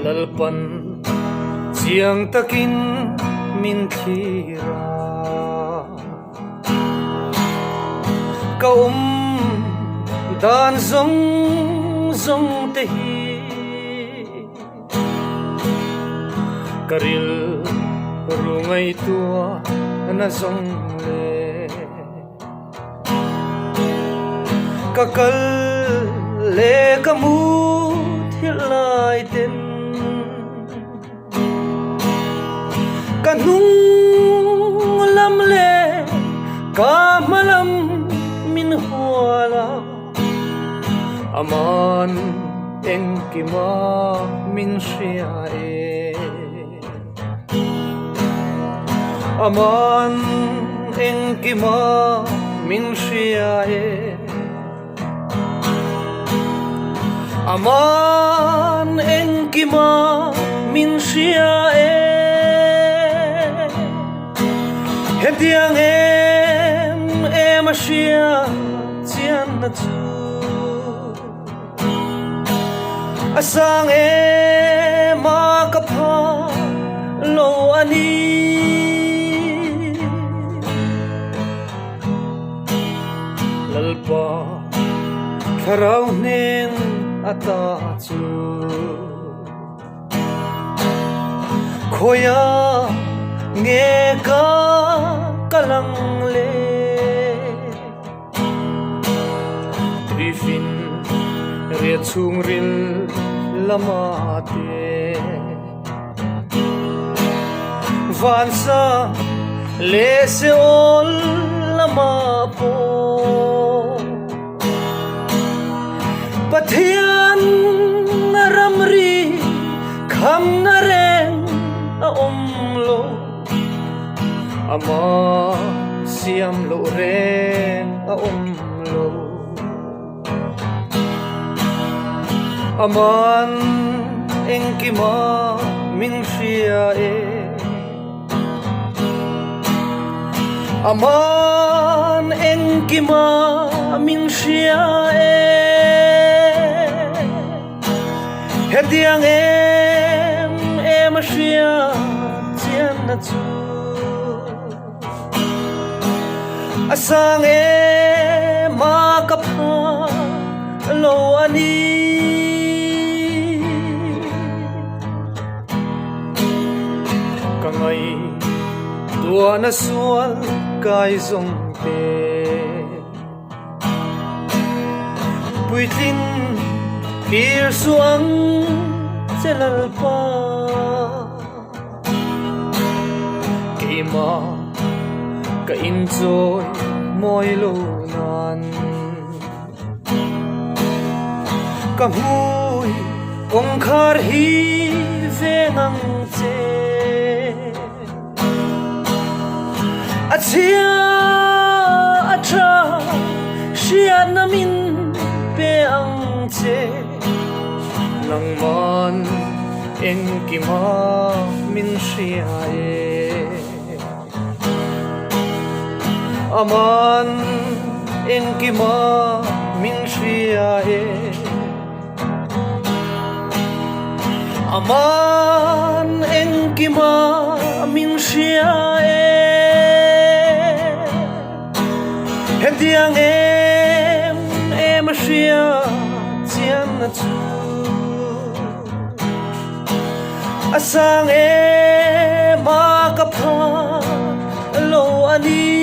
lalpan chiang takin min thira kaum dan zong zong te hi karil rungai tua na zong le kakal le kamu thilai ten kanung lam le kamalam min huala aman engkima min hria aman engkima min hria aman engkima min hria hetiang em hria chian na chu asang ma kapha lo ani lalpa kharau nen ata chu khoya nge ka kalang le trifin re chung ril lama te vansa le se ol lama po pathian ramri kham na reng a omlo ama siam lo reng a omlo aman engkima min hria aman engkima min hria hetiang em hria chian na chu asang ma kapha lo ani kangai tua na sual kai zong te puitin pir suang chelalpa kima ka enjoy moi lo nan ka hui kong khar hi ve ngang che achia acha shia namin pe ang che nangman engkima min hria aman engkima min hria aman engkima min hria hetiang em hria chian na chu asang ma kapha lo ani